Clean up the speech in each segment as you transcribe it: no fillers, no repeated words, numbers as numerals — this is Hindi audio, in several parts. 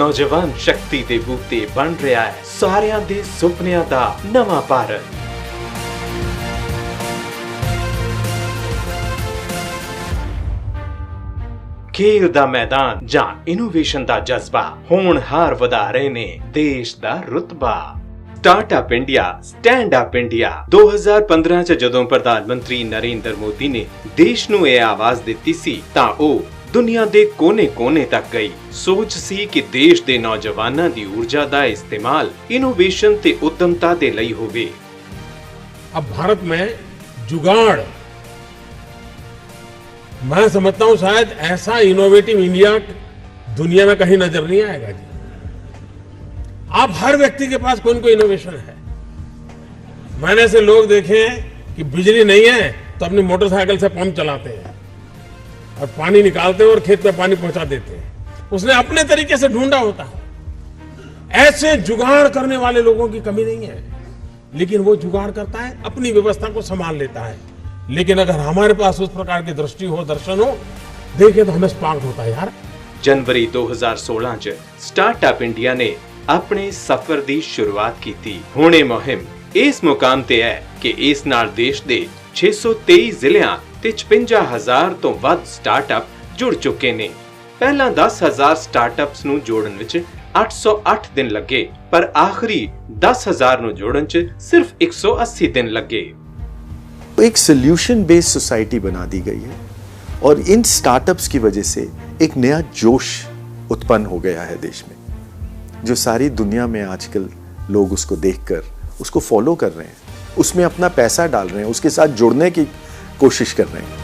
ਨੌਜਵਾਨ ਸ਼ਕਤੀ ਦੇ ਬੂਤੇ ਬਣ ਰਿਹਾ ਹੈ ਸਾਰਿਆਂ ਦੇ ਸੁਪਨਿਆਂ ਦਾ ਨਵਾਂ ਭਾਰਤ। खेल दा मैदान ਜਾਂ इनोवेशन ਦਾ ਜਜ਼ਬਾ ਹੋਣਹਾਰ ਵਧਾ ਰਹੇ ਨੇ ਦੇਸ਼ ਦਾ ਰੁਤਬਾ। ਸਟਾਰਟਅਪ ਇੰਡੀਆ ਸਟੈਂਡ-ਅਪ ਇੰਡੀਆ 2015 ਚ ਜਦੋਂ ਪ੍ਰਧਾਨ ਮੰਤਰੀ ਨਰਿੰਦਰ ਮੋਦੀ ਨੇ ਦੇਸ਼ ਨੂੰ ਇਹ ਆਵਾਜ਼ ਦਿੱਤੀ ਸੀ ਤਾਂ ਉਹ ਦੁਨੀਆ ਦੇ ਕੋਨੇ-ਕੋਨੇ ਤੱਕ ਗਈ। ਸੋਚ ਸੀ ਕਿ ਦੇਸ਼ ਦੇ ਨੌਜਵਾਨਾਂ ਦੀ ਊਰਜਾ ਦਾ ਇਸਤੇਮਾਲ ਇਨੋਵੇਸ਼ਨ ਤੇ ਉਦਮਤਾ ਦੇ ਲਈ ਹੋਵੇ। अब भारत में जुगाड़, मैं समझता हूं शायद ऐसा इनोवेटिव इंडिया दुनिया में कहीं नजर नहीं आएगा जी। अब हर व्यक्ति के पास कोई न कोई इनोवेशन है। मैंने ऐसे लोग देखे हैं कि बिजली नहीं है तो अपनी मोटरसाइकिल से पंप चलाते हैं और पानी निकालते हैं और खेत में पानी पहुंचा देते हैं। उसने अपने तरीके से ढूंढा होता है। ऐसे जुगाड़ करने वाले लोगों की कमी नहीं है, लेकिन वो जुगाड़ करता है, अपनी व्यवस्था को संभाल लेता है। लेकिन अगर हमारे पास उस प्रकार की दृष्टि हो, दर्शन हो, देखे तो हमें स्पार्क होता है यार। जनवरी 2016 ਚ ਸਟਾਰਟਅਪ ਇੰਡੀਆ ਨੇ ਆਪਣੇ ਸਫ਼ਰ ਦੀ ਸ਼ੁਰੂਆਤ ਕੀਤੀ। ਹੁਣ ਇਹ ਮੁਹਿੰਮ ਇਸ ਮੁਕਾਮ ਤੇ ਹੈ ਕਿ ਇਸ ਨਾਲ ਦੇਸ਼ ਦੇ 623 ਜ਼ਿਲ੍ਹਿਆਂ ਤੇ 55000 ਤੋਂ ਵੱਧ ਸਟਾਰਟਅਪ ਜੁੜ ਚੁੱਕੇ ਨੇ। ਪਹਿਲਾਂ 10000 ਸਟਾਰਟਅਪਸ ਨੂੰ ਜੋੜਨ ਵਿੱਚ 808 ਦਿਨ ਲੱਗੇ, ਪਰ ਆਖਰੀ 10000 ਨੂੰ ਜੋੜਨ ਚ ਸਿਰਫ 180 ਦਿਨ ਲੱਗੇ। एक सोल्यूशन बेस्ड सोसाइटी बना दी गई है और इन स्टार्टअप्स की वजह से एक नया जोश उत्पन्न हो गया है देश में, जो सारी दुनिया में आजकल लोग उसको देखकर उसको फॉलो कर रहे हैं, उसमें अपना पैसा डाल रहे हैं, उसके साथ जुड़ने की कोशिश कर रहे हैं।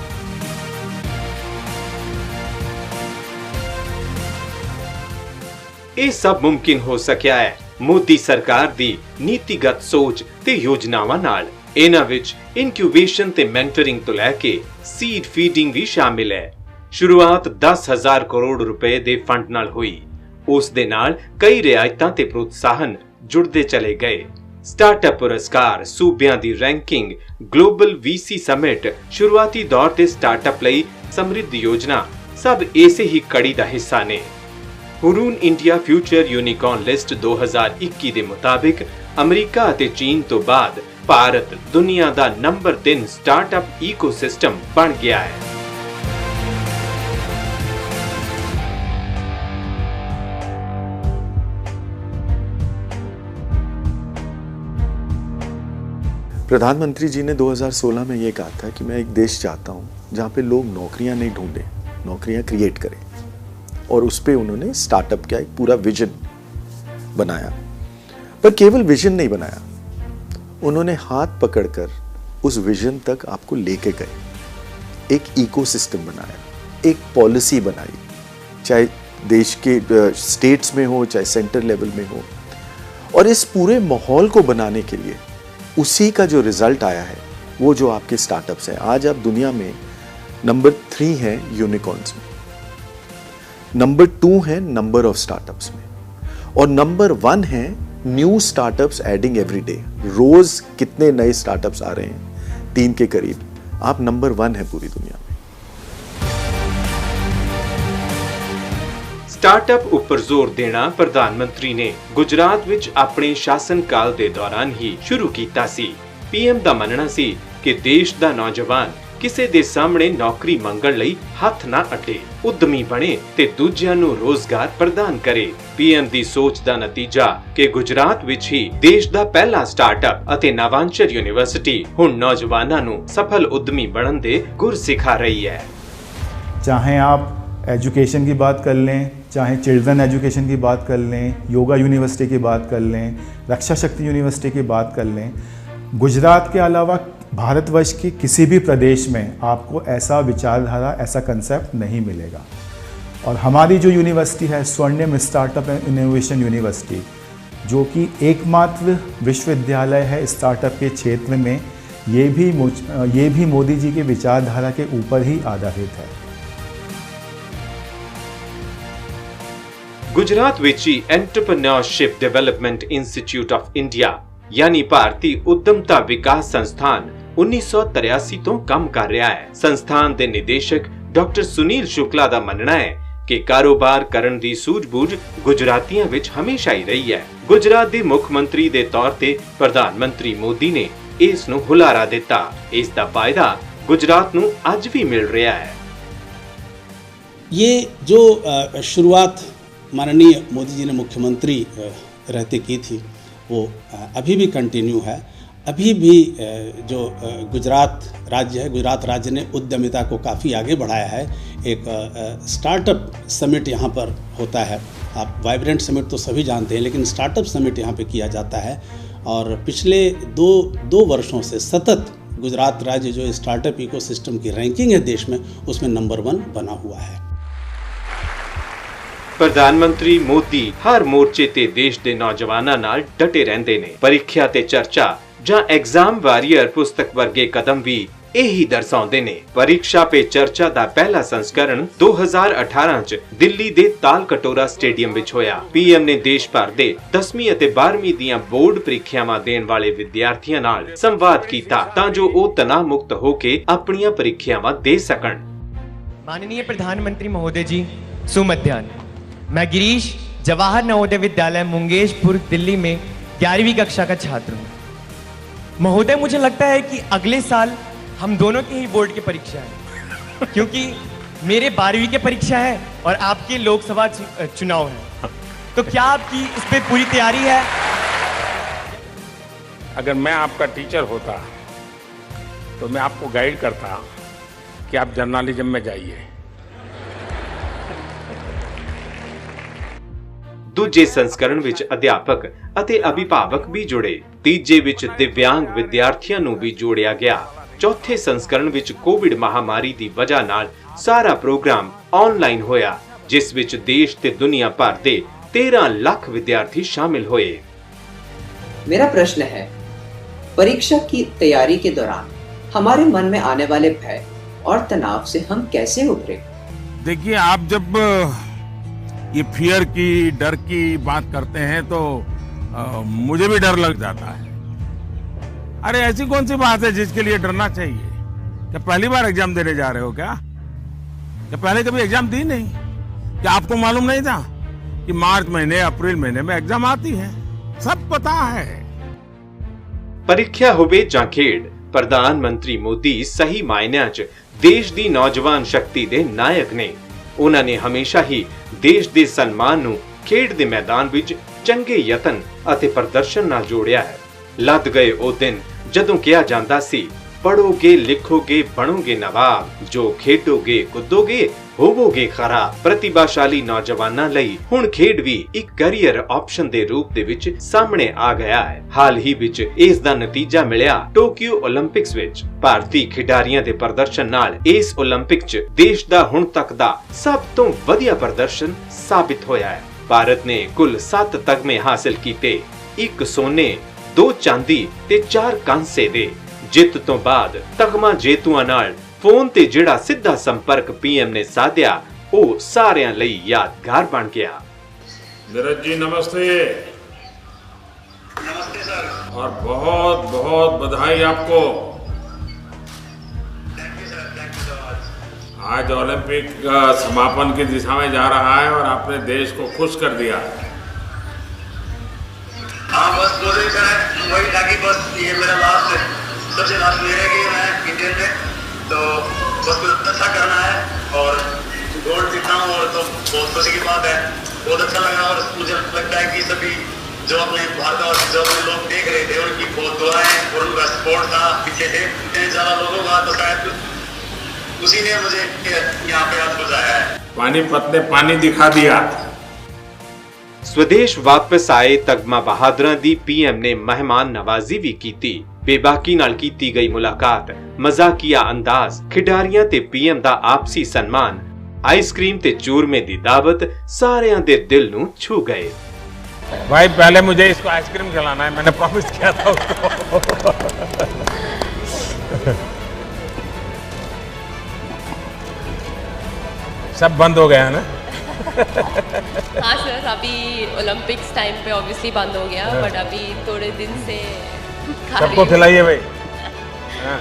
ਇਹ ਸਭ ਮੁਮਕਿਨ ਹੋ ਸਕਿਆ ਹੈ ਮੋਦੀ ਸਰਕਾਰ ਦੀ ਨੀਤੀਗਤ ਸੋਚ ਤੇ ਯੋਜਨਾਵਾਂ ਨਾਲ। ਇਹਨਾਂ ਵਿੱਚ ਇਨਕਿਊਬੇਸ਼ਨ ਤੇ ਮੈਂਟਰਿੰਗ ਤੋਂ ਲੈ ਕੇ ਸੀਡ ਫੀਡਿੰਗ ਵੀ ਸ਼ਾਮਿਲ ਹੈ। ਸ਼ੁਰੂਆਤ 10,000 ਕਰੋੜ ਰੁਪਏ ਦੇ ਫੰਡ ਨਾਲ ਹੋਈ। ਉਸ ਦੇ ਨਾਲ ਕਈ ਰਿਆਇਤਾਂ ਤੇ ਪ੍ਰੋਤਸਾਹਨ ਜੁੜਦੇ ਚਲੇ ਗਏ। ਸਟਾਰਟਅਪ ਪੁਰਸਕਾਰ, ਸੂਬਿਆਂ ਦੀ ਰੈਂਕਿੰਗ, ਗਲੋਬਲ ਵੀਸੀ ਸਮਿਟ, ਸ਼ੁਰੂਆਤੀ ਦੌਰ ਤੇ ਸਟਾਰਟਅਪ ਲਈ ਸਮਰਿੱਧ ਯੋਜਨਾ ਸਭ ਇਸੇ ਹੀ ਕੜੀ ਦਾ ਹਿੱਸਾ ਨੇ। ਹੁਰੂਨ ਇੰਡੀਆ ਫਿਊਚਰ ਯੂਨੀਕॉर्न ਲਿਸਟ 2021 ਦੇ ਮੁਤਾਬਿਕ ਅਮਰੀਕਾ ਅਤੇ ਚੀਨ ਤੋਂ ਬਾਅਦ ਭਾਰਤ ਦੁਨੀਆ ਦਾ ਨੰਬਰ 3 ਸਟਾਰਟਅਪ ਇਕੋਸਿਸਟਮ ਬਣ ਗਿਆ ਹੈ। प्रधानमंत्री जी ने 2016 में ये कहा था कि मैं एक देश चाहता हूँ जहाँ पे लोग नौकरियाँ नहीं ढूंढें, नौकरियाँ क्रिएट करें, और उस पे उन्होंने स्टार्टअप का एक पूरा विजन बनाया। पर केवल विजन नहीं बनाया, उन्होंने हाथ पकड़कर उस विजन तक आपको लेके गए। एक इकोसिस्टम बनाया, एक पॉलिसी बनाई, चाहे देश के स्टेट्स में हो चाहे सेंटर लेवल में हो, और इस पूरे माहौल को बनाने के लिए उसी का जो रिजल्ट आया है वो जो आपके स्टार्टअप्स हैं। आज आप दुनिया में नंबर 3 हैं यूनिकॉर्न्स में, नंबर 2 है नंबर ऑफ स्टार्टअप्स में, और नंबर 1 है new startups adding every day. रोज कितने नए स्टार्टअप्स आ रहे हैं, 3 के करीब। आप नंबर 1 है पूरी दुनिया में। ਸਟਾਰਟਅਪ ਉੱਪਰ ਜ਼ੋਰ ਦੇਣਾ ਪ੍ਰਧਾਨ ਮੰਤਰੀ ਨੇ ਗੁਜਰਾਤ ਵਿੱਚ ਆਪਣੇ ਸ਼ਾਸਨ ਕਾਲ ਦੇ ਦੌਰਾਨ ਹੀ ਸ਼ੁਰੂ ਕੀਤਾ ਸੀ। ਪੀਐਮ ਦਾ ਮੰਨਣਾ ਸੀ ਕਿ ਦੇਸ਼ ਦਾ ਨੌਜਵਾਨ ਕਿਸੇ ਦੇ ਸਾਹਮਣੇ ਨੌਕਰੀ ਮੰਗਣ ਲਈ ਹੱਥ ਨਾ ਅੱਡੇ, ਉਦਮੀ ਬਣੇ ਤੇ ਦੂਜਿਆਂ ਨੂੰ ਰੋਜ਼ਗਾਰ ਪ੍ਰਦਾਨ ਕਰੇ। ਪੀਐਮ ਦੀ ਸੋਚ ਦਾ ਨਤੀਜਾ ਕਿ ਗੁਜਰਾਤ ਵਿੱਚ ਹੀ ਦੇਸ਼ ਦਾ ਪਹਿਲਾ ਸਟਾਰਟਅਪ ਅਤੇ ਨਵਾਂਚਰ ਯੂਨੀਵਰਸਿਟੀ ਹੁਣ ਨੌਜਵਾਨਾਂ ਨੂੰ ਸਫਲ ਉਦਮੀ ਬਣਨ ਦੇ ਗੁਰ ਸਿਖਾ ਰਹੀ ਹੈ। चाहे आप एजुकेशन की बात कर लें, चाहे चिल्ड्रन एजुकेशन की बात कर लें, योगा यूनिवर्सिटी की बात कर लें, रक्षा शक्ति यूनिवर्सिटी की बात कर लें, गुजरात के अलावा भारतवर्ष के किसी भी प्रदेश में आपको ऐसा विचारधारा, ऐसा कंसेप्ट नहीं मिलेगा। और हमारी जो यूनिवर्सिटी है स्वर्णिम स्टार्टअप एंड इनोवेशन यूनिवर्सिटी, जो कि एकमात्र विश्वविद्यालय है स्टार्टअप के क्षेत्र में, ये भी मोदी जी के विचारधारा के ऊपर ही आधारित है। गुजरात ਵਿੱਚ ਹੀ entrepreneurship development institute of India यानी भारतीय उद्यमता विकास संस्थान 1983 ਤੋਂ ਕੰਮ ਕਰ ਰਿਹਾ ਹੈ। ਸੰਸਥਾਨ ਦੇ ਨਿदेशक डॉक्टर सुनील शुक्ला ਦਾ ਮੰਨਣਾ ਹੈ ਕਿ ਕਾਰੋਬਾਰ ਕਰਨ ਦੀ ਸੂਝ-ਬੂਝ ਗੁਜਰਾਤੀਆਂ ਵਿੱਚ ਹਮੇਸ਼ਾ ਹੀ ਰਹੀ ਹੈ। ਗੁਜਰਾਤ ਦੇ ਮੁੱਖ ਮੰਤਰੀ ਦੇ ਤੌਰ ਤੇ ਪ੍ਰਧਾਨ ਮੰਤਰੀ ਮੋਦੀ ਨੇ ਇਸ ਨੂੰ ਹੁਲਾਰਾ ਦਿੱਤਾ। ਇਸ ਦਾ ਫਾਇਦਾ गुजरात ਨੂੰ ਅੱਜ ਵੀ मिल रहा है। ये जो शुरुआत माननीय मोदी जी ने मुख्यमंत्री रहते की थी वो अभी भी कंटिन्यू है। अभी भी जो गुजरात राज्य है, गुजरात राज्य ने उद्यमिता को काफ़ी आगे बढ़ाया है। एक स्टार्टअप समिट यहाँ पर होता है। आप वाइब्रेंट समिट तो सभी जानते हैं, लेकिन स्टार्टअप समिट यहाँ पे किया जाता है। और पिछले दो वर्षों से सतत गुजरात राज्य जो स्टार्टअप इकोसिस्टम की रैंकिंग है देश में, उसमें नंबर 1 बना हुआ है। प्रधानमंत्री मोदी हर मोर्चे ते देश दे नौजवानां नाल डटे रहंदे ने। परीक्षा ते चर्चा जां एग्जाम वॉरियर पुस्तक वर्गे कदम भी यही दर्शाउंदे ने। परीक्षा पे चर्चा दा पहला संस्करण 2018 च दिल्ली दे ताल कटोरा स्टेडियम विच होया। पीएम ने देश भर दे 10वीं ਅਤੇ 12ਵੀਂ ਦੀਆਂ बोर्ड ਪ੍ਰੀਖਿਆਵਾਂ ਦੇਣ ਵਾਲੇ ਵਿਦਿਆਰਥੀਆਂ ਨਾਲ ਸੰਵਾਦ ਕੀਤਾ ਤਾਂ ਜੋ ਉਹ ਤਣਾਅ ਮੁਕਤ ਹੋ ਕੇ ਆਪਣੀਆਂ ਪ੍ਰੀਖਿਆਵਾਂ ਦੇ ਸਕਣ। माननीय प्रधानमंत्री महोदय जी, सुमध्याह्न। मैं गिरीश जवाहर नवोदय विद्यालय मुंगेशपुर दिल्ली में 11वीं कक्षा का छात्र हूँ। महोदय, मुझे लगता है कि अगले साल हम दोनों के ही बोर्ड की परीक्षा है, क्योंकि मेरे 12वीं की परीक्षा है और आपके लोकसभा चुनाव है। तो क्या आपकी इस पे पूरी तैयारी है? अगर मैं आपका टीचर होता तो मैं आपको गाइड करता कि आप जर्नलिज्म में जाइए। ਦੂਜੇ ਸੰਸਕਰਣ ਵਿੱਚ ਅਧਿਆਪਕ ਅਤੇ ਅਭਿਭਾਵਕ ਵੀ ਜੁੜੇ। ਤੀਜੇ ਵਿੱਚ ਦਿਵਿਆਂਗ ਵਿਦਿਆਰਥੀਆਂ ਨੂੰ ਵੀ ਜੋੜਿਆ ਗਿਆ। ਚੌਥੇ ਸੰਸਕਰਣ ਵਿੱਚ ਕੋਵਿਡ ਮਹਾਮਾਰੀ ਦੀ ਵਜ੍ਹਾ ਨਾਲ ਸਾਰਾ ਪ੍ਰੋਗਰਾਮ ਆਨਲਾਈਨ ਹੋਇਆ, ਜਿਸ ਵਿੱਚ ਦੇਸ਼ ਤੇ ਦੁਨੀਆ ਭਰ ਦੇ 13 ਲੱਖ विद्यार्थी शामिल हुए। मेरा प्रश्न है, परीक्षा की तैयारी के दौरान हमारे मन में आने वाले भय और तनाव से हम कैसे उभरे? देखिए, आप जब ये फियर की, डर की बात करते हैं तो मुझे भी डर लग जाता है। अरे ऐसी कौन सी बात है जिसके लिए डरना चाहिए? क्या पहली बार एग्जाम देने जा रहे हो क्या पहले कभी एग्जाम दी नहीं? क्या आपको मालूम नहीं था कि मार्च महीने, अप्रैल महीने में एग्जाम आती है? सब पता है। परीक्षा होवे जां खेड, प्रधान मंत्री मोदी सही मायनिਆਂ 'ਚ ਦੇਸ਼ ਦੀ ਨੌਜਵਾਨ ਸ਼ਕਤੀ ਦੇ ਨਾਇਕ ਨੇ। ਉਹਨਾਂ ਨੇ ਹਮੇਸ਼ਾ ਹੀ ਦੇਸ਼ ਦੇ ਸਨਮਾਨ ਨੂੰ ਖੇਡ ਦੇ ਮੈਦਾਨ ਵਿੱਚ ਚੰਗੇ ਯਤਨ ਅਤੇ ਪ੍ਰਦਰਸ਼ਨ ਨਾਲ ਜੋੜਿਆ ਹੈ। ਲੱਦ ਗਏ ਉਹ ਦਿਨ ਜਦੋਂ ਕਿਹਾ ਜਾਂਦਾ ਸੀ, ਪੜੋਗੇ, ਲਿਖੋਗੇ, ਬਣੋਗੇ ਨਵਾਬ, ਜੋ ਖੇਡੋਗੇ, ਕੁੱਦੋਗੇ, ਹੋਵੋਗੇ ਖਰਾਬ। ਪ੍ਰਤਿਭਾਸ਼ਾਲੀ ਨੌਜਵਾਨਾਂ ਲਈ ਹੁਣ ਖੇਡ ਵੀ ਇੱਕ ਕੈਰੀਅਰ ਆਪਸ਼ਨ ਦੇ ਰੂਪ ਦੇ ਵਿੱਚ ਸਾਹਮਣੇ ਆ ਗਿਆ ਹੈ। ਹਾਲ ਹੀ ਵਿੱਚ ਇਸ ਦਾ ਨਤੀਜਾ ਮਿਲਿਆ ਟੋਕੀਓ 올림픽ਸ ਵਿੱਚ। ਭਾਰਤੀ ਖਿਡਾਰੀਆਂ ਦੇ ਪ੍ਰਦਰਸ਼ਨ ਨਾਲ ਇਸ 올림픽 'ਚ ਦੇਸ਼ ਦਾ ਹੁਣ ਤੱਕ ਦਾ ਸਭ ਤੋਂ ਵਧੀਆ ਪ੍ਰਦਰਸ਼ਨ ਸਾਬਿਤ ਹੋਇਆ ਹੈ। ਭਾਰਤ ਨੇ ਕੁੱਲ 7 ਤਗਮੇ ਹਾਸਲ ਕੀਤੇ, 1 ਸੋਨੇ, 2 ਚਾਂਦੀ ਤੇ 4 ਕਾਂਸੇ ਦੇ। ਜਿੱਤ ਤੋਂ ਬਾਅਦ ਤਗਮਾ ਜੇਤੂਆਂ ਨਾਲ ਫੋਨ ਤੇ ਜਿਹੜਾ ਸਿੱਧਾ ਸੰਪਰਕ ਪੀਐਮ ਨੇ ਸਾਧਿਆ, ਉਹ ਸਾਰਿਆਂ ਲਈ ਯਾਦਗਾਰ ਬਣ ਗਿਆ। नीरज जी नमस्ते। नमस्ते सर। और बहुत बहुत बधाई आपको। Thank you sir, thank you so much. आज ओलंपिक समापन की दिशा में जा रहा है और आपने देश को खुश कर दिया। हाँ, बस 2 दिन का है, वही था कि बस ये मेरा सबसे लास्ट ईयर है कि मैं इंडियन में, तो बस कुछ अच्छा करना है और गोल्ड जीतना हूँ, और तो बहुत खुशी की बात है। बहुत अच्छा लगा और मुझे लगता है कि सभी जो अपने भारत और जो अपने लोग देख रहे थे उनकी बहुत दुआएं और उनका सपोर्ट था पीछे थे इतने ज़्यादा लोगों का, तो शायद उसी ने मुझे यहाँ पे आज पहुँचाया है। पानीपत ने पानी दिखा दिया। स्वदेश वापस आए तगमा बहादुਰਾਂ ਦੀ ਪੀਐਮ ਨੇ ਮਹਿਮਾਨ ਨਵਾਜ਼ੀ ਵੀ ਕੀਤੀ। ਬੇਬਾਕੀ ਨਾਲ ਕੀਤੀ ਗਈ ਮੁਲਾਕਾਤ, ਮਜ਼ਾਕੀਆ ਅੰਦਾਜ਼, ਖਿਡਾਰੀਆਂ ਤੇ ਪੀਐਮ ਦਾ ਆਪਸੀ ਸਨਮਾਨ, आइसक्रीम ते चूरमे दी दावत सारियां दे दिल नूं छू गए। भाई पहले मुझे इसको आइसक्रीम खिलाना है, मैंने प्रॉमिस किया था उसको। सब बंद हो गया ना? हाँ सर, अभी ओलंपिक्स टाइम पे ऑब्वियसली बंद हो गया, बट अभी थोड़े दिन से सबको खिलाइए भाई। हाँ।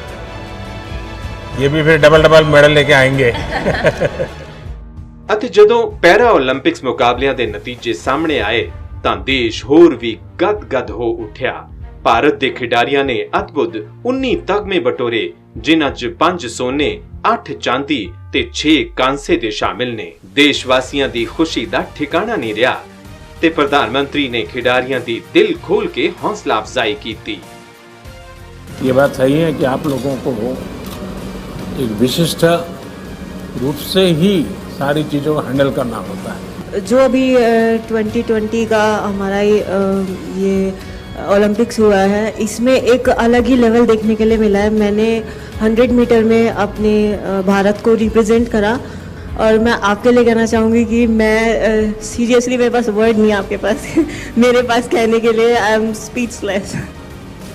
ये भी फिर डबल मेडल लेके आएंगे। ਅਤੇ ਜਦੋਂ ਪੈਰਾ 올림픽ਸ ਮੁਕਾਬਲਿਆਂ ਦੇ ਨਤੀਜੇ ਸਾਹਮਣੇ ਆਏ ਤਾਂ ਦੇਸ਼ ਹੋਰ ਵੀ ਗਦ-ਗਦ ਹੋ ਉੱਠਿਆ। ਭਾਰਤ ਦੇ ਖਿਡਾਰੀਆਂ ਨੇ ਅਦਭੁਤ 19 ਤਗਮੇ ਬਟੋਰੇ, ਜਿਨ੍ਹਾਂ 'ਚ 5 ਸੋਨੇ, 8 ਚਾਂਦੀ ਤੇ 6 ਕਾਂਸੇ ਦੇ ਸ਼ਾਮਿਲ ਨੇ। ਦੇਸ਼ ਵਾਸੀਆਂ ਦੀ ਖੁਸ਼ੀ ਦਾ ਠਿਕਾਣਾ ਨਹੀਂ ਰਿਹਾ ਤੇ ਪ੍ਰਧਾਨ ਮੰਤਰੀ ਨੇ ਖਿਡਾਰੀਆਂ ਦੀ ਦਿਲ ਖੋਲ ਕੇ ਹੌਸਲਾ ਅਫਜ਼ਾਈ ਕੀਤੀ। ये बात सही है कि आप लोगों को एक विशिष्ट रूप से ही सारी चीज़ों को हैंडल करना होता है। जो अभी 2020 का हमारा ये ओलंपिक्स हुआ है, इसमें एक अलग ही लेवल देखने के लिए मिला है। मैंने 100 मीटर में अपने भारत को रिप्रेजेंट करा और मैं आपके लिए कहना चाहूँगी कि मैं सीरियसली मेरे पास वर्ड नहीं है आपके पास मेरे पास कहने के लिए आई एम स्पीचलेस।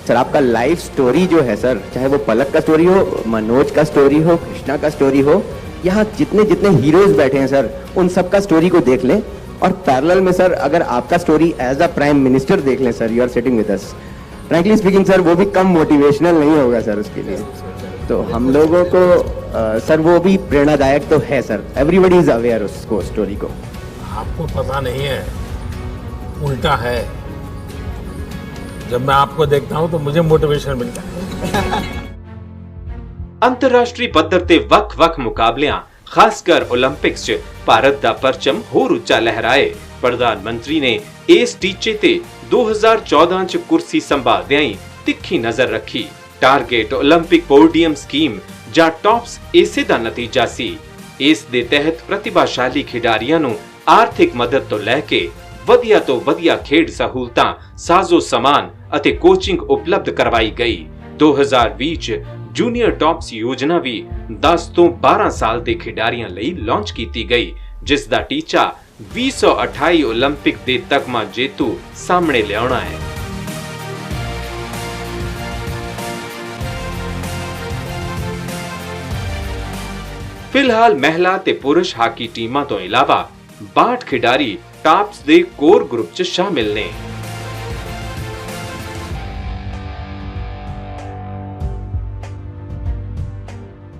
सर आपका लाइफ स्टोरी जो है सर, चाहे वो पलक का स्टोरी हो, मनोज का स्टोरी हो, कृष्णा का स्टोरी हो, यहाँ जितने जितने हीरोज बैठे हैं सर, उन सब का स्टोरी को देख लें और पैरेलल में सर अगर आपका story as a prime minister देख लें sir, you are sitting with us, frankly speaking sir वो भी कम मोटिवेशनल नहीं होगा सर उसके लिए। तो हम लोगों को सर वो भी प्रेरणादायक तो है सर, एवरीबडी इज अवेयर उसको स्टोरी को। आपको पता नहीं है, उल्टा है। जब मैं आपको देखता हूं तो मुझे मोटिवेशन मिलता है। अंतरराष्ट्रीय पद्धर ते वख-वख मुकाबलियां, खासकर ओलंपिक्स 'ਚ ਭਾਰਤ ਦਾ ਪਰਚਮ ਹੋਰ ਉੱਚਾ ਲਹਿਰਾਏ। ਪ੍ਰਧਾਨ ਮੰਤਰੀ ਨੇ ਇਸ ਟੀਚੇ ਤੇ 2014 'ਚ ਕੁਰਸੀ ਸੰਭਾਲਦਿਆਂ ਹੀ ਤਿੱਖੀ ਨਜ਼ਰ ਰੱਖੀ। ਟਾਰਗੇਟ 올림픽 ਪੋਡੀਅਮ ਸਕੀਮ ਜਾਂ ਟੌਪਸ ਇਸੇ ਦਾ ਨਤੀਜਾ ਸੀ। ਇਸ ਦੇ ਤਹਿਤ ਪ੍ਰਤਿਭਾਸ਼ਾਲੀ ਖਿਡਾਰੀਆਂ ਨੂੰ ਆਰਥਿਕ ਮਦਦ ਤੋਂ ਲੈ ਕੇ ਵਧੀਆ ਤੋਂ ਵਧੀਆ ਖੇਡ ਸਹੂਲਤਾਂ, ਸਾਜ਼ੋ ਸਮਾਨ ਅਤੇ ਕੋਚਿੰਗ ਉਪਲਬਧ ਕਰਵਾਈ ਗਈ। 2020 'ਚ ਜੂਨੀਅਰ ਟੌਪਸ ਯੋਜਨਾ ਵੀ 10 ਤੋਂ 12 ਸਾਲ ਦੇ ਖਿਡਾਰੀਆਂ ਲਈ ਲਾਂਚ ਕੀਤੀ ਗਈ, ਜਿਸ ਦਾ ਟੀਚਾ 2028 올림픽 ਦੇ ਤਗਮਾ ਜੇਤੂ ਸਾਹਮਣੇ ਲਿਆਉਣਾ ਹੈ। ਫਿਲਹਾਲ ਮਹਿਲਾ ਤੇ ਪੁਰਸ਼ ਹਾਕੀ ਟੀਮਾਂ ਤੋਂ ਇਲਾਵਾ 62 ਖਿਡਾਰੀ टॉप्स दे कोर ग्रुप च शामिल ने।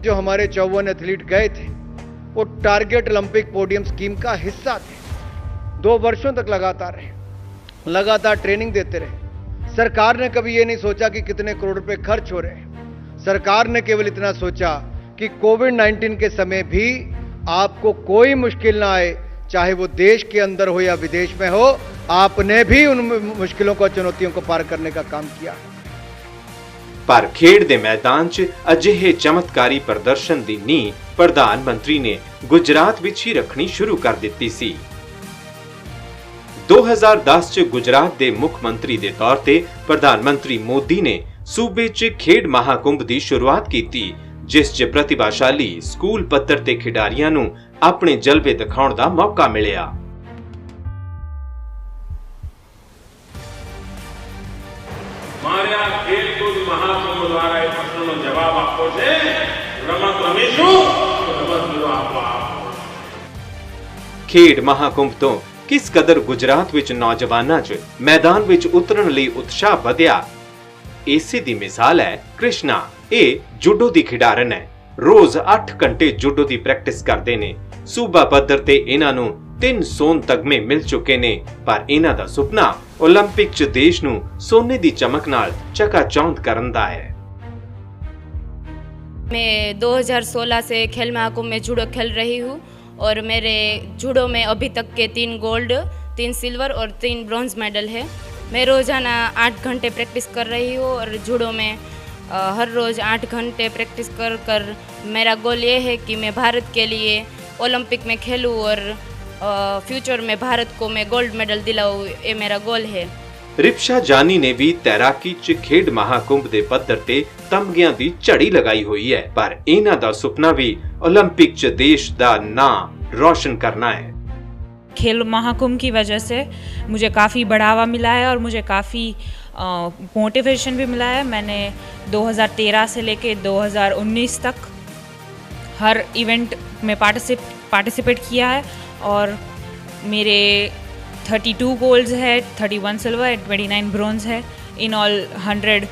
जो हमारे 54 एथलीट गए थे वो टारगेट ओलंपिक पोडियम स्कीम का हिस्सा थे। 2 वर्षों तक लगातार ट्रेनिंग देते रहे। सरकार ने कभी ये नहीं सोचा कि कितने करोड़ रुपए खर्च हो रहे हैं। सरकार ने केवल इतना सोचा कि कोविड-19 के समय भी आपको कोई मुश्किल ना आए, चाहे वो देश के अंदर हो या विदेश में हो, आपने भी उन मुश्किलों को, चुनौतियों को पार करने का काम किया। पर खेड दे मैदान च अजिहे चमत्कारी प्रदर्शन दी नींह प्रधान मंत्री ने गुजरात विच ही रखनी शुरू कर दित्ती सी। 2010 च गुजरात दे मुख मंत्री दे तौर ते प्रधान मंत्री मोदी ने सूबे च खेड महाकुंभ दी शुरुआत कीती, जिस च प्रतिभाशाली स्कूल पत्तर ते खिडारियां नूं अपने जलवे दिखाउण दा मौका मिलिया। मारे खेलकूद महाकुंभ द्वारा एक प्रश्नનો જવાબ આપવો છે। રમત રમીશું તો રમત આપવા। खेड महाकुंभ तो किस कदर गुजरात विच नौजवानां च मैदान विच उतरन लई उत्साह वधिया, इसे दी मिसाल है कृष्णा। ए जूडो दी खिडारन है, रोज 8 घंटे जूडो दी प्रैक्टिस करते ने। सूबा पद्धर ते इन्हां नूं 3 सोन तगमे मिल चुके ने, पर इन्हां दा सुपना ओलंपिक च देश नूं सोने दी चमक नाल चकाचौंध करन दा है। मैं 2016 से खेल महाकुंभ में जूडो खेल रही हूँ और मेरे जूडो में अभी तक के 3 गोल्ड, 3 सिल्वर और 3 ब्रॉन्ज मेडल है। मैं रोज़ाना 8 घंटे प्रैक्टिस कर रही हूँ और जूडो में हर रोज़ 8 घंटे प्रैक्टिस कर मेरा गोल ये है कि मैं भारत के लिए ओलंपिक में खेलूँ और फ्यूचर में भारत को मैं गोल्ड मेडल दिलाऊँ, ये मेरा गोल है। रिप्शा जानी ने भी तैराकी च खेड महाकुंभ दे पद्धर ते तमगियां दी झड़ी लगाई हुई है, पर इन्हां दा सुपना भी ओलंपिक च देश दा नाम रोशन करना है। खेल महाकुंभ की वजह से मुझे काफ़ी बढ़ावा मिला है और मुझे काफ़ी मोटिवेशन भी मिला है। मैंने 2013 से लेके 2019 तक हर इवेंट में पार्टिसिपेट किया है और मेरे 32 गोल्ड्स है, 31 सिल्वर, 29 ब्रॉन्ज है। इन ऑल 100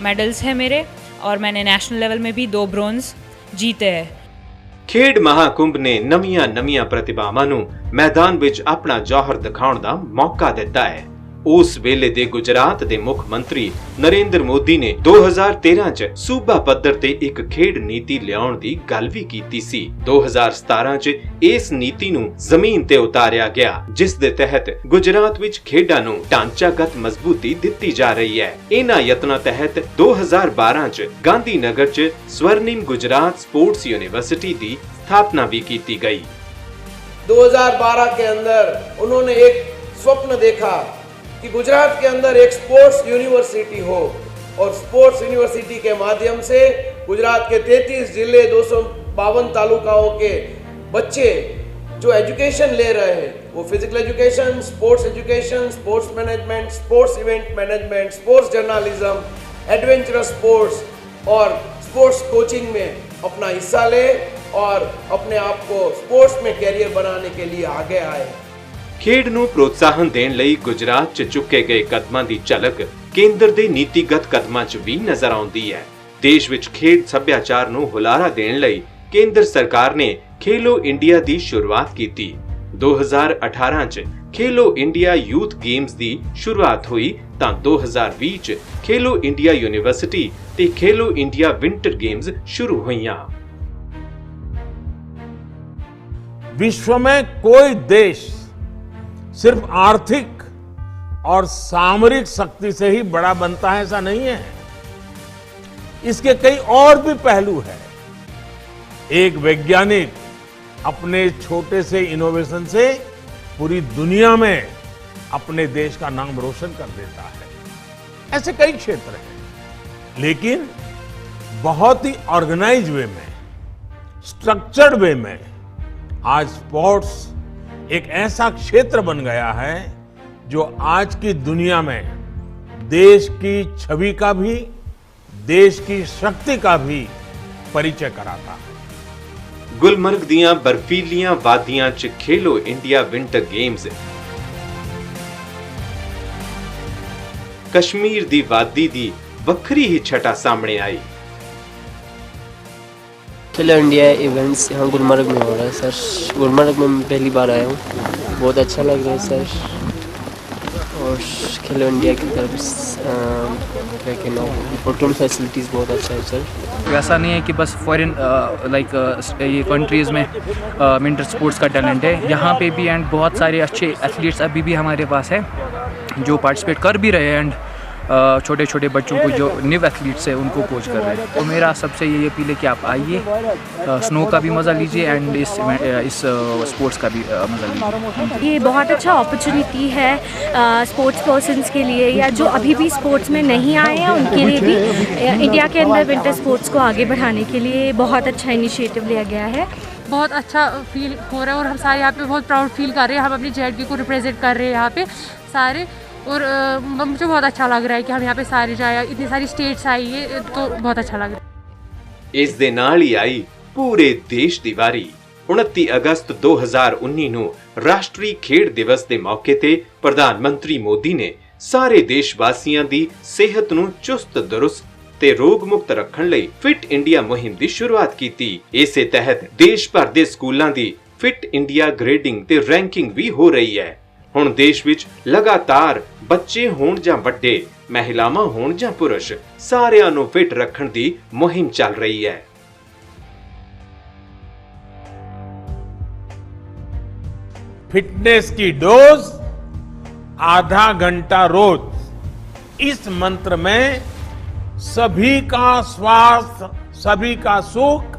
मेडल्स हैं मेरे और मैंने नेशनल लेवल में भी 2 ब्रॉन्ज जीते हैं। ਖੇਡ ਮਹਾਕੁੰਭ ਨੇ ਨਵੀਆਂ ਪ੍ਰਤਿਭਾਵਾਂ ਨੂੰ ਮੈਦਾਨ ਵਿੱਚ ਆਪਣਾ ਜੌਹਰ ਦਿਖਾਉਣ ਦਾ ਮੌਕਾ ਦਿੱਤਾ ਹੈ। ਉਸ ਵੇਲੇ ਦੇ ਗੁਜਰਾਤ ਦੇ ਮੁੱਖ ਮੰਤਰੀ ਨਰਿੰਦਰ ਮੋਦੀ ਨੇ 2013 ਚ ਸੂਬਾ ਪੱਧਰ ਤੇ ਇੱਕ ਖੇਡ ਨੀਤੀ ਲਿਆਉਣ ਦੀ ਗੱਲ ਵੀ ਕੀਤੀ ਸੀ। 2017 ਚ ਇਸ ਨੀਤੀ ਨੂੰ ਜ਼ਮੀਨ ਤੇ ਉਤਾਰਿਆ ਗਿਆ, ਜਿਸ ਦੇ ਤਹਿਤ ਗੁਜਰਾਤ ਵਿੱਚ ਖੇਡਾਂ ਨੂੰ ਢਾਂਚਾਗਤ ਮਜ਼ਬੂਤੀ ਦਿੱਤੀ ਜਾ ਰਹੀ ਹੈ। ਇਹਨਾਂ ਯਤਨਾਂ ਤਹਿਤ 2012 ਚ ਗਾਂਧੀ ਨਗਰ ਚ ਸਵਰਨਿਮ ਗੁਜਰਾਤ स्पोर्ट्स यूनिवर्सिटी की स्थापना भी की गई। 2012 के अंदर उन्होंने एक स्वप्न देखा कि गुजरात के अंदर एक स्पोर्ट्स यूनिवर्सिटी हो और स्पोर्ट्स यूनिवर्सिटी के माध्यम से गुजरात के 33 जिले 252 तालुकाओं के बच्चे जो एजुकेशन ले रहे हैं वो physical education, sports education, sports management, sports event management, sports journalism, adventurous sports और स्पोर्ट्स कोचिंग में अपना हिस्सा ले और अपने आप को स्पोर्ट्स में कैरियर बनाने के लिए आगे आए। ਖੇਡ ਨੂੰ ਪ੍ਰੋਤਸਾਹਨ ਦੇਣ ਲਈ ਗੁਜਰਾਤ 'ਚ ਚੁੱਕੇ ਗਏ ਕਦਮਾਂ ਦੀ ਝਲਕ ਕੇਂਦਰ ਦੇ ਨੀਤੀਗਤ ਕਦਮਾਂ 'ਚ ਵੀ ਨਜ਼ਰ ਆਉਂਦੀ ਹੈ। ਦੇਸ਼ ਵਿੱਚ ਖੇਡ ਸੱਭਿਆਚਾਰ ਨੂੰ ਹੁਲਾਰਾ ਦੇਣ ਲਈ ਕੇਂਦਰ ਸਰਕਾਰ ਨੇ ਖੇਲੋ ਇੰਡੀਆ ਦੀ ਸ਼ੁਰੂਆਤ ਕੀਤੀ। 2018 'ਚ ਖੇਲੋ ਇੰਡੀਆ ਯੂਥ ਗੇਮਸ ਦੀ ਸ਼ੁਰੂਆਤ ਹੋਈ ਤਾਂ 2020 'ਚ ਖੇਲੋ ਇੰਡੀਆ ਯੂਨੀਵਰਸਿਟੀ ਤੇ ਖੇਲੋ ਇੰਡੀਆ ਵਿੰਟਰ गेम्स शुरू हुईयां। विश्व में कोई देश सिर्फ आर्थिक और सामरिक शक्ति से ही बड़ा बनता है ऐसा नहीं है, इसके कई और भी पहलू है। एक वैज्ञानिक अपने छोटे से इनोवेशन से पूरी दुनिया में अपने देश का नाम रोशन कर देता है। ऐसे कई क्षेत्र हैं, लेकिन बहुत ही ऑर्गेनाइज वे में, स्ट्रक्चर्ड वे में आज स्पोर्ट्स एक ऐसा क्षेत्र बन गया है जो आज की दुनिया में देश की छवि का भी, देश की शक्ति का भी परिचय कराता है। गुलमर्ग दियां बर्फीलियां वादियां च खेलो इंडिया विंटर गेम्स, कश्मीर दी वादी दी वक्री ही छटा सामने आई। खेलो इंडिया इवेंट्स यहाँ गुलमर्ग में हो रहा है सर। गुलमर्ग में मैं पहली बार आया हूँ, बहुत अच्छा लग रहा है सर। और खेलो इंडिया की तरफ क्या कहना, होटल फैसिलिटीज़ बहुत अच्छा है सर। वैसा नहीं है कि बस फॉरेन ये कंट्रीज़ में विंटर स्पोर्ट्स का टैलेंट है, यहाँ पे भी एंड बहुत सारे अच्छे एथलीट्स अभी भी हमारे पास है जो पार्टिसिपेट कर भी रहे हैं एंड छोटे छोटे बच्चों को जो न्यू एथलीट्स है उनको कोच कर रहे हैं। तो मेरा सबसे ये अपील है कि आप आइए, स्नो का भी मज़ा लीजिए एंड इस स्पोर्ट्स का भी मज़ा लीजिए। ये बहुत अच्छा अपॉर्चुनिटी है स्पोर्ट्स पर्सन्स के लिए या जो अभी भी स्पोर्ट्स में नहीं आए हैं उनके लिए भी। इंडिया के अंदर विंटर स्पोर्ट्स को आगे बढ़ाने के लिए बहुत अच्छा इनिशिएटिव लिया गया है। बहुत अच्छा फील हो रहा है और हम सारे यहाँ पे बहुत प्राउड फील कर रहे हैं। हम अपनी जेडके को रिप्रेजेंट कर रहे हैं यहाँ पे सारे, और मुझे बहुत अच्छा लग रहा है कि हम यहाँ पे सारे जाए, इतनी सारी स्टेट्स आई है तो बहुत अच्छा लग रहा है। इस दे नाल ही आई पूरे देश दी वारी। 29 अगस्त 2019 ਨੂੰ ਰਾਸ਼ਟਰੀ ਖੇਡ ਦਿਵਸ ਦੇ ਮੌਕੇ ਤੇ ਪ੍ਰਧਾਨ ਮੰਤਰੀ ਮੋਦੀ ਨੇ ਸਾਰੇ ਦੇਸ਼ ਵਾਸੀਆਂ ਦੀ ਸਿਹਤ ਨੂੰ ਚੁਸਤ ਦਰੁਸਤ ਤੇ ਰੋਗ ਮੁਕਤ ਰੱਖਣ ਲਈ ਫਿਟ ਇੰਡੀਆ ਮੁਹਿੰਮ ਦੀ ਸ਼ੁਰੂਆਤ ਕੀਤੀ। ਇਸੇ ਤਹਿਤ ਦੇਸ਼ ਭਰ ਦੇ ਸਕੂਲਾਂ ਦੀ ਫਿਟ ਇੰਡੀਆ ਗ੍ਰੇਡਿੰਗ ਤੇ ਰੈਂਕਿੰਗ ਵੀ ਹੋ ਰਹੀ ਹੈ। ਹੁਣ ਦੇਸ਼ ਵਿੱਚ ਲਗਾਤਾਰ ਬੱਚੇ ਹੋਣ ਜਾਂ ਵੱਡੇ, ਮਹਿਲਾਵਾਂ ਹੋਣ ਜਾਂ ਪੁਰਸ਼, ਸਾਰਿਆਂ ਨੂੰ ਫਿਟ ਰੱਖਣ ਦੀ ਮੁਹਿੰਮ ਚੱਲ ਰਹੀ ਹੈ। फिटनेस की डोज आधा घंटा रोज, इस मंत्र में सभी का स्वास्थ्य, सभी का सुख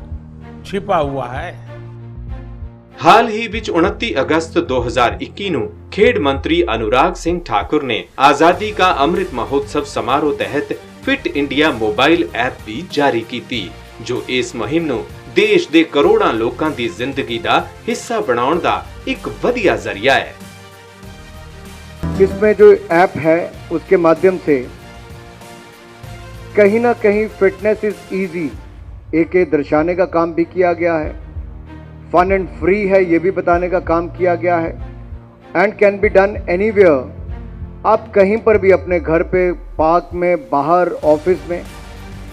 छिपा हुआ है। हाल ही विच 29 अगस्त 2021 ਨੂੰ खेड मंत्री अनुराग सिंह ठाकुर ने आजादी का अमृत महोत्सव समारोह तहत फिट इंडिया मोबाइल ऐप भी जारी की थी, जो इस मुहिम ਨੂੰ देश ਦੇ ਕਰੋੜਾਂ ਲੋਕਾਂ ਦੀ ਜ਼ਿੰਦਗੀ ਦਾ ਹਿੱਸਾ ਬਣਾਉਣ ਦਾ ਇੱਕ ਵਧੀਆ ਜ਼ਰੀਆ है। इसमें जो ऐप है उसके माध्यम से कहीं ना कहीं फिटनेस इज इजी एक दर्शाने का काम भी किया गया है, फन एंड फ्री है ये भी बताने का काम किया गया है, and can be done anywhere. आप कहीं पर भी अपने घर पे, पार्क में, बाहर, ऑफिस में,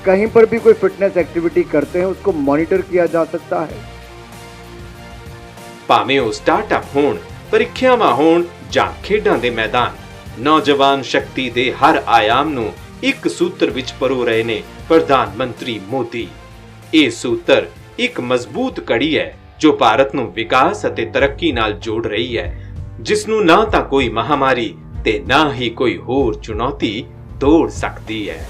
कहीं पर भी कोई फिटनेस एक्टिविटी करते हैं उसको मॉनिटर किया जा सकता है। ਭਾਵੇਂ ਉਹ ਸਟਾਰਟਅਪ ਹੋਣ, ਪ੍ਰੀਖਿਆਵਾਂ ਹੋਣ ਜਾਂ ਖੇਡਾਂ ਦੇ ਮੈਦਾਨ। ਨੌਜਵਾਨ ਸ਼ਕਤੀ ਦੇ ਹਰ ਆयाम ਨੂੰ ਇੱਕ ਸੂਤਰ ਵਿੱਚ ਪਰੋ ਰਹੇ ਨੇ ਪ੍ਰਧਾਨ ਮੰਤਰੀ ਮੋਦੀ। ਇਹ ਸੂਤਰ ਇੱਕ ਮਜ਼ਬੂਤ ਕੜੀ ਹੈ ਜੋ ਭਾਰਤ ਨੂੰ ਵਿਕਾਸ ਅਤੇ ਤਰੱਕੀ ਨਾਲ ਜੋੜ ਰਹੀ ਹੈ, ਜਿਸ ਨੂੰ ਨਾ ਤਾਂ ਕੋਈ ਮਹਾਮਾਰੀ ਤੇ ਨਾ ਹੀ ਕੋਈ ਹੋਰ ਚੁਣੌਤੀ ਤੋੜ ਸਕਦੀ ਹੈ।